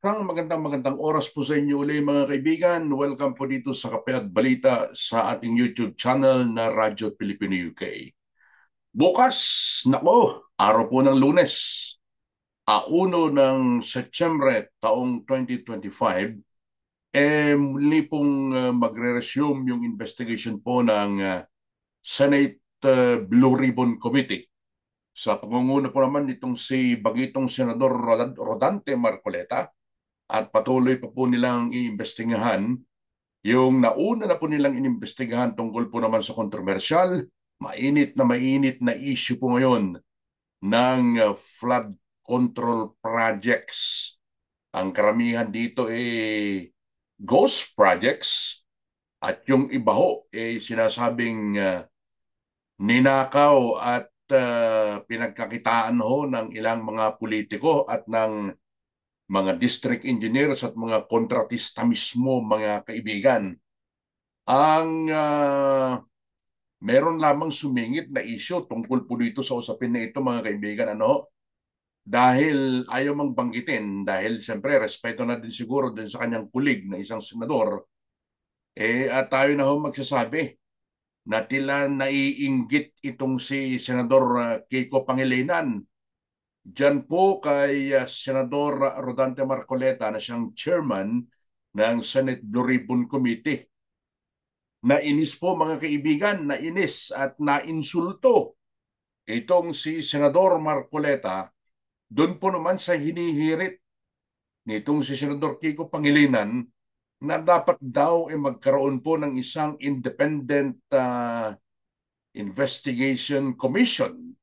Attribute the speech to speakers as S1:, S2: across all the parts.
S1: Magandang oras po sa inyo uli mga kaibigan. Welcome po dito sa Kape at Balita sa ating YouTube channel na Radyo Pilipino UK. Bukas, nako, araw po ng Lunes, 1 ng Setyembre taong 2025, muli pong magre-resume yung investigation po ng Senate Blue Ribbon Committee sa pangunguna po naman nitong si Bagitong Senador Rodante Marcoleta. At patuloy pa po nilang iimbestigahan yung nauna na po nilang inimbestigahan tungkol po naman sa kontrobersyal, mainit na issue po ngayon ng flood control projects. Ang karamihan dito ghost projects at yung iba ho sinasabing ninakaw at pinagkakitaan ho ng ilang mga politiko at ng mga district engineers at mga kontratista mismo, mga kaibigan. Ang meron lamang sumingit na issue tungkol po dito sa usapin na ito, mga kaibigan, dahil ayaw mang banggitin, dahil siyempre respeto na din siguro din sa kanyang kulig na isang senador, at tayo na ho magsasabi na tila naiinggit itong si Senador Kiko Pangilinan diyan po kay Senador Rodante Marcoleta na siyang chairman ng Senate Blue Ribbon Committee. Nainis po mga kaibigan, nainis at nainsulto itong si Senador Marcoleta doon po naman sa hinihirit nitong si Senador Kiko Pangilinan na dapat daw magkaroon po ng isang independent investigation commission,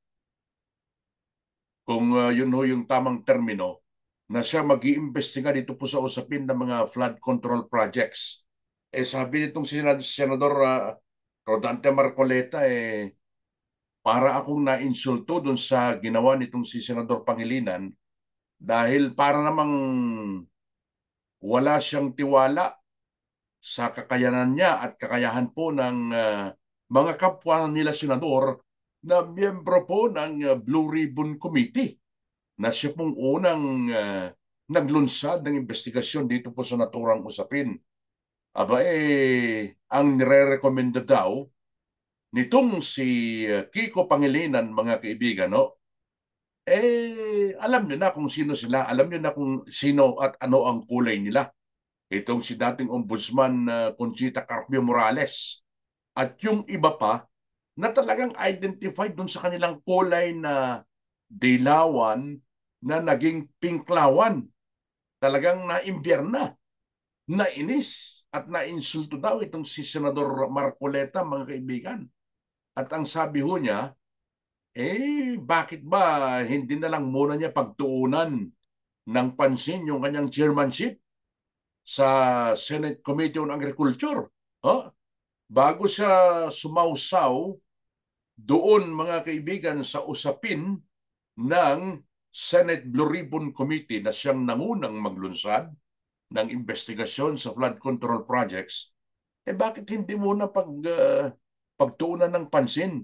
S1: kung yun ho yung tamang termino, na siya mag-iimbestiga dito po sa usapin ng mga flood control projects. Sabi nitong Senador Rodante Marcoleta, para akong nainsulto dun sa ginawa nitong si Senador Pangilinan dahil para namang wala siyang tiwala sa kakayanan niya at kakayahan po ng mga kapwa nila senador na miyembro po ng Blue Ribbon Committee na siya pong unang naglunsad ng investigasyon dito po sa naturang usapin. Aba ang nire-recommenda daw nitong si Kiko Pangilinan, mga kaibigan, no? Alam niyo na kung sino sila, alam niyo na kung sino at ano ang kulay nila. Itong si dating Ombudsman Conchita Carpio Morales at yung iba pa na talagang identified dun sa kanilang kulay na dilawan na naging pinklawan. Talagang naimbierna, nainis at nainsulto daw itong si Senador Marcoleta, mga kaibigan. At ang sabi ho niya, bakit ba hindi na lang muna niya pagtuunan ng pansin yung kanyang chairmanship sa Senate Committee on Agriculture? Huh? Bago siya sumausaw doon, mga kaibigan, sa usapin ng Senate Blue Ribbon Committee na siyang nangunang maglunsad ng investigasyon sa flood control projects, bakit hindi muna pagtuunan ng pansin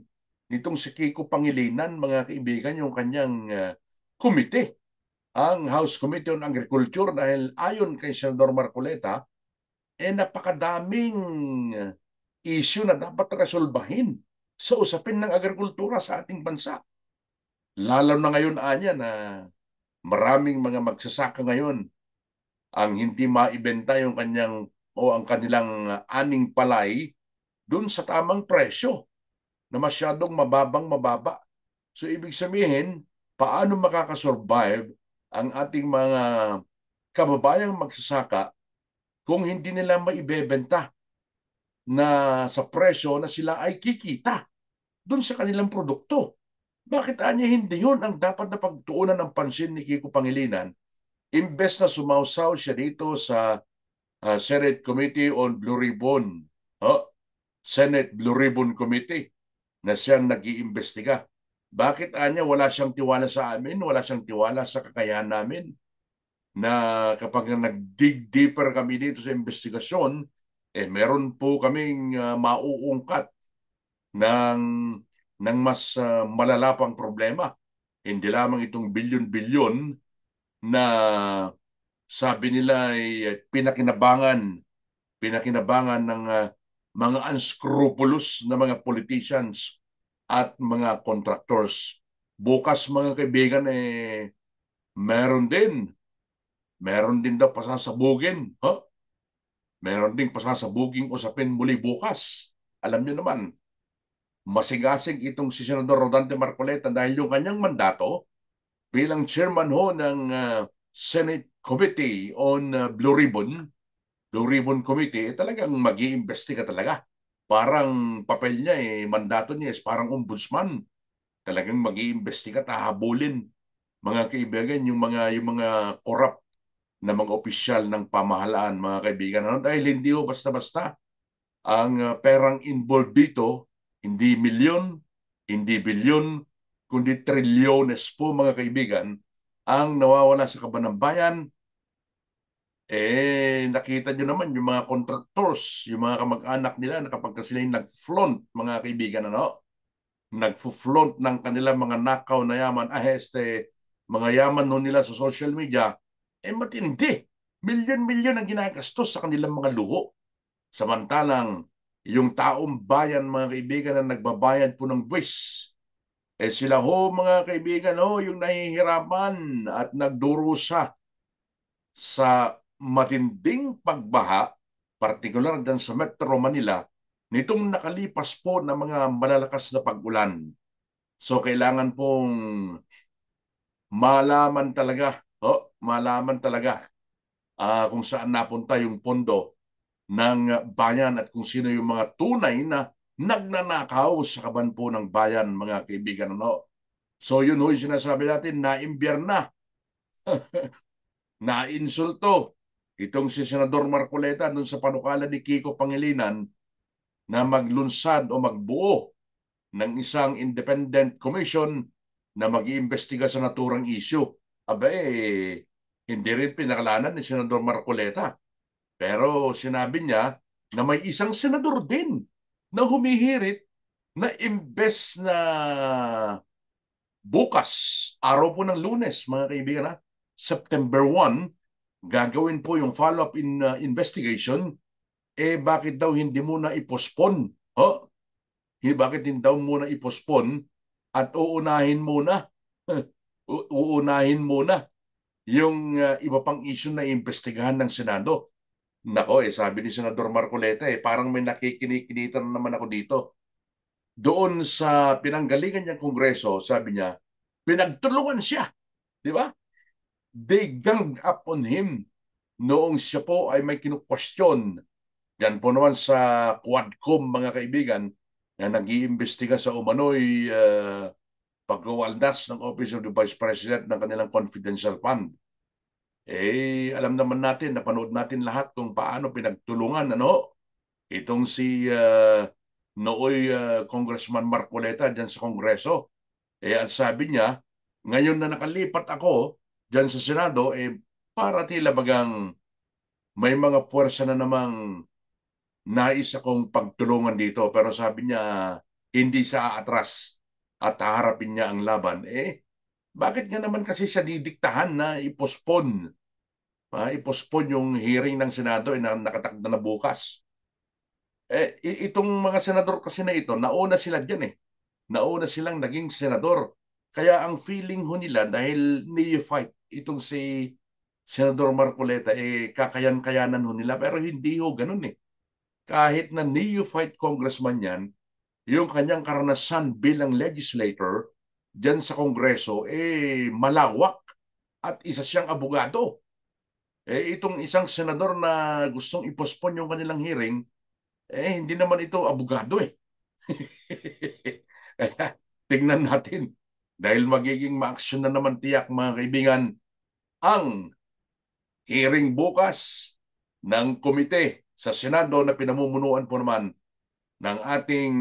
S1: nitong si Kiko Pangilinan, mga kaibigan, yung kanyang committee, ang House Committee on Agriculture, dahil ayon kay Senador Marcoleta, napakadaming issue na dapat resolbahin sa usapin ng agrikultura sa ating bansa. Lalo na ngayon anya na maraming mga magsasaka ngayon ang hindi maibenta yung kanyang o ang kanilang aning palay dun sa tamang presyo na masyadong mababa. So ibig sabihin, paano makakasurvive ang ating mga kababayang magsasaka kung hindi nila maibebenta na sa presyo na sila ay kikita dun sa kanilang produkto? Bakit anya hindi yun ang dapat na pagtuunan ng pansin ni Kiko Pangilinan? Imbes na sumausaw siya dito sa Senate Committee on Blue Ribbon, Senate Blue Ribbon Committee, na siyang nag-iimbestiga. Bakit anya wala siyang tiwala sa amin, wala siyang tiwala sa kakayahan namin na kapag nag-dig deeper kami dito sa investigasyon, meron po kaming mauungkat ng, mas malala pang problema. Hindi lamang itong bilyon-bilyon na sabi nila ay pinakinabangan ng mga unscrupulous na mga politicians at mga contractors. Bukas mga kaibigan, meron din. Meron din daw pasasabugin. Huh? Meron din pasasabuging usapin muli bukas. Alam niyo naman, masigasig itong si Senador Rodante Marcoleta dahil yung kanyang mandato bilang chairman ho ng Senate Committee on Blue Ribbon Committee, talagang mag-iimbestiga talaga. Parang papel niya mandato niya is parang ombudsman. Talagang mag-iimbestiga at hahabulin mga kaibigan yung mga corrupt na mga opisyal ng pamahalaan mga kaibigan. Ano? Dahil hindi ho basta-basta ang perang involved dito, hindi milyon, hindi bilyon, kundi trilyones po mga kaibigan ang nawawala sa kaban ng bayan. Nakita nyo naman yung mga contractors, yung mga kamag-anak nila na kapag sila yung nag-flaunt, mga kaibigan, ano? Nag-flaunt ng kanilang mga nakaw na yaman, mga yaman no nila sa social media, matindi. Milyon-milyon ang ginagastos sa kanilang mga luho. Samantalang, yung taong bayan, mga kaibigan, na nagbabayad po ng buwis, sila ho, mga kaibigan, ho, yung nahihirapan at nagdurusa sa matinding pagbaha, partikular dyan sa Metro Manila, nitong nakalipas po na mga malalakas na pag-ulan. So kailangan pong malaman talaga kung saan napunta yung pondo ng bayan at kung sino yung mga tunay na nagnanakaw sa kaban po ng bayan, mga kaibigan. Ano? So yun ho yung sinasabi natin, naimbyar na, nainsulto itong si Senador Marcoleta dun sa panukala ni Kiko Pangilinan na maglunsad o magbuo ng isang independent commission na mag-iimbestiga sa naturang issue. Aba hindi rin pinakalanan ni Senador Marcoleta. Pero sinabi niya na may isang senador din na humihirit na imbes na bukas, araw po ng Lunes, mga kaibigan, September 1, gagawin po yung follow-up investigation, bakit daw hindi muna i-postpone? Oh, bakit hindi daw muna i-postpone at uunahin muna yung iba pang issue na iimbestigahan ng Senado. Nako, sabi ni Senador Marcoleta, parang may nakikinikinitan na naman ako dito. Doon sa pinanggalingan niyang kongreso, sabi niya, pinagtulungan siya. Di ba? They ganged up on him noong siya po ay may kinukwestiyon. Yan po naman sa Quadcom, mga kaibigan, na nag-iimbestiga sa umano'y pagwawaldas ng Office of the Vice President ng kanilang confidential fund. Alam naman natin, napanood natin lahat kung paano pinagtulungan, ano, itong si nooy Congressman Marcoleta dyan sa Kongreso. At sabi niya, ngayon na nakalipat ako dyan sa Senado, para tila bagang may mga puwersa na namang nais akong pagtulungan dito. Pero sabi niya, hindi sa atras at haharapin niya ang laban. Bakit nga naman kasi siya didiktahan na i-postpone yung hearing ng Senado na nakatakda na bukas? Itong mga senador kasi na ito, nauna sila dyan Nauna silang naging senador. Kaya ang feeling ho nila dahil neophyte itong si Senador Marcoleta, kakayan-kayanan ho nila. Pero hindi ho ganun Kahit na neophyte congressman yan, yung kanyang karanasan bilang legislator dyan sa Kongreso, malawak at isa siyang abogado. Itong isang senador na gustong i-postpone yung kanilang hearing, hindi naman ito abogado Kaya tingnan natin dahil magiging ma-action na naman tiyak, mga kaibigan, ang hearing bukas ng komite sa Senado na pinamumunuan po naman ng ating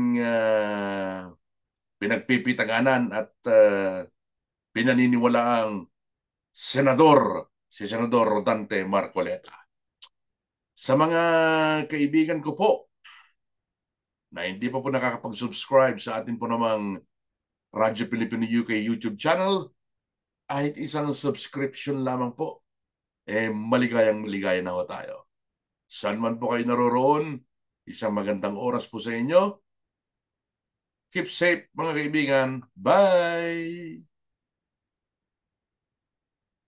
S1: pinagpipitaganan at pinaniniwalaang senador, si Senador Rodante Marcoleta. Sa mga kaibigan ko po na hindi pa po nakakapag-subscribe sa atin po namang Radyo Pilipino UK YouTube channel, kahit isang subscription lamang po maligayang maligaya na ho tayo. Saan man po kayo naroroon, isang magandang oras po sa inyo. Keep safe mga kaibigan. Bye!